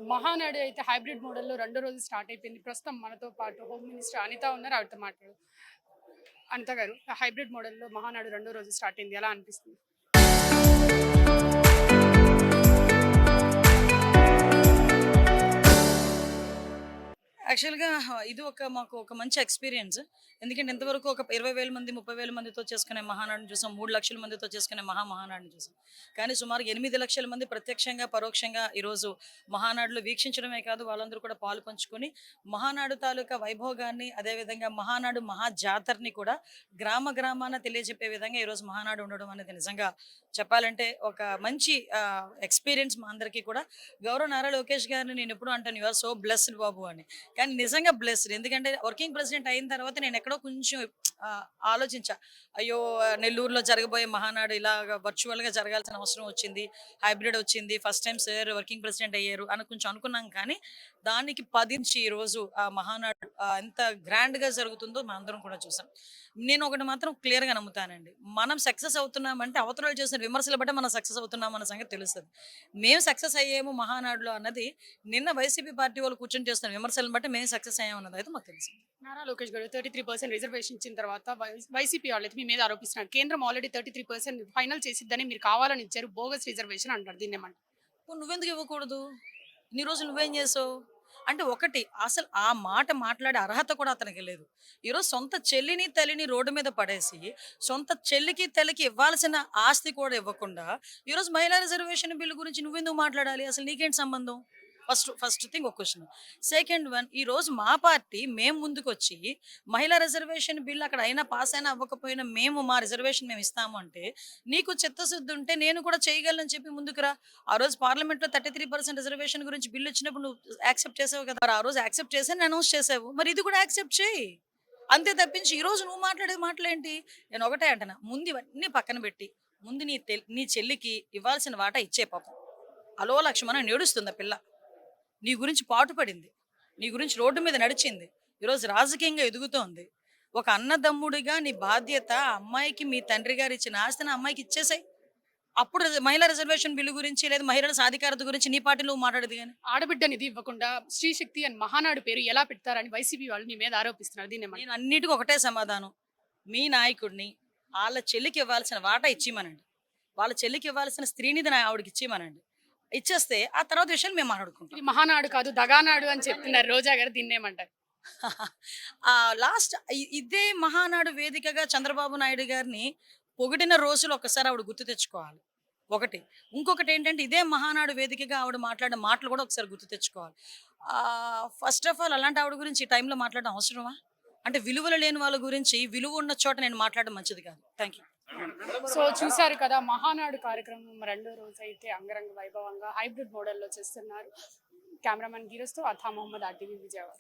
మహానాడు అయితే హైబ్రిడ్ మోడల్‌లో రెండో రోజు స్టార్ట్ అయిపోయింది. ప్రస్తుతం మనతో పాటు హోమ్ మినిస్టర్ అనిత ఉన్నారు. ఆవిడతో మాట్లాడదాం. అనిత గారు, హైబ్రిడ్ మోడల్‌లో మహానాడు రెండో రోజు స్టార్ట్ అయింది. ఎలా అనిపిస్తుంది? యాక్చువల్‌గా ఇది మాకు ఒక మంచి ఎక్స్‌పీరియన్స్. ఎందుకంటే ఇంతవరకు ఒక 20,000 మంది, 30,000 మందితో చేసుకునే మహానాడుని చూసాం. 3,00,000 మందితో చేసుకునే మహానాడుని చూసాం. కానీ సుమారు 8,00,000 మంది ప్రత్యక్షంగా, పరోక్షంగా ఈరోజు మహానాడులో వీక్షించడమే కాదు, వాళ్ళందరూ కూడా పాలు పంచుకొని మహానాడు తాలూకా వైభోగాన్ని, అదేవిధంగా మహానాడు మహాజాతరని కూడా గ్రామాన తెలియజెప్పే విధంగా ఈరోజు మహానాడు ఉండడం అనేది నిజంగా చెప్పాలంటే ఒక మంచి ఎక్స్‌పీరియన్స్ మా అందరికీ కూడా. గౌరవ నారా లోకేష్ గారిని నేను ఎప్పుడూ అంటాను, యూ ఆర్ సో బ్లెస్డ్ బాబు అని. కానీ నిజంగా బ్లెస్డ్. ఎందుకంటే వర్కింగ్ ప్రెసిడెంట్ అయిన తర్వాత నేను ఎక్కడో కొంచెం ఆలోచించా. అయ్యో! నెల్లూరులో జరగబోయే మహానాడు ఇలాగ వర్చువల్‌గా జరగాల్సిన అవసరం వచ్చింది. హైబ్రిడ్ వచ్చింది. First time sir working president అయ్యారు అని కొంచెం అనుకున్నాం. కానీ దానికి పదించి ఈరోజు ఆ మహానాడు ఎంత గ్రాండ్‌గా జరుగుతుందో మనందరం కూడా చూసాం. నేను ఒకటి మాత్రం క్లియర్‌గా నమ్ముతానండి. మనం సక్సెస్ అవుతున్నామంటే అవతలోళ్ళు చేసిన విమర్శలు బట్టే మనం సక్సెస్ అవుతున్నాం అన్న సంగతి తెలుస్తది. మేము సక్సెస్ అయ్యాము మహానాడులో అన్నది నిన్న వైసీపీ పార్టీ వాళ్ళు కూర్చొని చేస్తున్న విమర్శలను బట్టి మేము సక్సెస్ అయ్యామన్నది అయితే మాకు తెలుసు. నారా లోకేష్ గారు 33% రిజర్వేషన్ ఇచ్చిన తర్వాత వైసీపీ వాళ్ళైతే మీ మీద ఆరోపిస్తున్నారు. కేంద్రం ఆల్రెడీ 33% ఫైనల్ చేసిద్దని మీరు కావాలని ఇచ్చారు. బోగస్ రిజర్వేషన్ అంటారు. దీన్నేమంటారు? నువ్వెందుకు ఇవ్వకూడదు? ఇన్ని రోజులు నువ్వేం చేసావు? అంటే ఒకటి అసలు ఆ మాట మాట్లాడే అర్హత కూడా అతనికి లేదు. ఈరోజు సొంత చెల్లిని, తల్లిని రోడ్డు మీద పడేసి, సొంత చెల్లికి, తల్లికి ఇవ్వాల్సిన ఆస్తి కూడా ఇవ్వకుండా, ఈరోజు మహిళా రిజర్వేషన్ బిల్లు గురించి నువ్వెందుకు మాట్లాడాలి? అసలు నీకేంటి సంబంధం? ఫస్ట్ థింగ్ ఒక క్వెషన్. సెకండ్ వన్, ఈరోజు మా పార్టీ మేము ముందుకొచ్చి మహిళా రిజర్వేషన్ బిల్ అక్కడ అయినా పాస్ అయినా అవ్వకపోయినా మా రిజర్వేషన్ మేము ఇస్తాము అంటే, నీకు చిత్తశుద్ధి ఉంటే నేను కూడా చేయగలనని చెప్పి ముందుకు రా. ఆ రోజు పార్లమెంట్లో 33% రిజర్వేషన్ గురించి బిల్ వచ్చినప్పుడు నువ్వు యాక్సెప్ట్ చేసావు కదా. మరి ఆ రోజు యాక్సెప్ట్ చేసి అనౌన్స్ చేసావు. మరి ఇది కూడా యాక్సెప్ట్ చేయి. అంతే తప్పించి ఈ రోజు నువ్వు మాట్లాడే మాటలేంటి? నేను ఒకటే అంటున్నా, ముందు ఇవన్నీ పక్కన పెట్టి ముందు నీ చెల్లికి ఇవ్వాల్సిన వాటా ఇచ్చే పాపం. అలో లక్ష్మణ నేడుస్తుంది ఆ పిల్ల. నీ గురించి పాటుపడింది. నీ గురించి రోడ్డు మీద నడిచింది. ఈరోజు రాజకీయంగా ఎదుగుతోంది. ఒక అన్నదమ్ముడిగా నీ బాధ్యత అమ్మాయికి మీ తండ్రి గారు ఇచ్చిన ఆస్తిని అమ్మాయికి ఇచ్చేసాయి. అప్పుడు మహిళా రిజర్వేషన్ బిల్లు గురించి లేదా మహిళల సాధికారత గురించి నీ పార్టీ నువ్వు మాట్లాడేది కానీ. ఆడబిడ్డ నిధి ఇవ్వకుండా శ్రీశక్తి అని మహానాడు పేరు ఎలా పెడతారని వైసీపీ వాళ్ళు మీ మీద ఆరోపిస్తున్నారు. దీన్నేమంటారు? నేను అన్నిటికీ ఒకటే సమాధానం. మీ నాయకుడిని వాళ్ళ చెల్లికి ఇవ్వాల్సిన వాటా ఇచ్చిమనండి. వాళ్ళ చెల్లికి ఇవ్వాల్సిన స్త్రీనిధి ఆవిడకి ఇచ్చిమనండి. ఇచ్చేస్తే ఆ తర్వాత విషయాలు మేము మాట్లాడుకుంటాం. ఇది మహానాడు కాదు దగానాడు అని చెప్తున్నారు రోజా గారు. దీన్నేమంటారు? లాస్ట్ ఇదే మహానాడు వేదికగా చంద్రబాబు నాయుడు గారిని పొగిడిన రోజులు ఒక్కసారి ఆవిడ గుర్తు తెచ్చుకోవాలి. ఒకటి. ఇంకొకటి ఏంటంటే ఇదే మహానాడు వేదికగా ఆవిడ మాట్లాడిన మాటలు కూడా ఒకసారి గుర్తు తెచ్చుకోవాలి. ఫస్ట్ ఆఫ్ ఆల్ అలాంటి ఆవిడ గురించి ఈ టైంలో మాట్లాడడం అవసరమా? అంటే విలువలు లేని వాళ్ళ గురించి విలువ ఉన్న చోట నేను మాట్లాడడం మంచిది కాదు. Thank you. సో చూశారు కదా, మహానాడు కార్యక్రమం రెండో రోజు అయితే అంగరంగ వైభవంగా హైబ్రిడ్ మోడల్లో చేస్తున్నారు. కెమెరామెన్ గిరస్తో అథా మొహమ్మద్, ఆర్టీవీ విజయవాడ.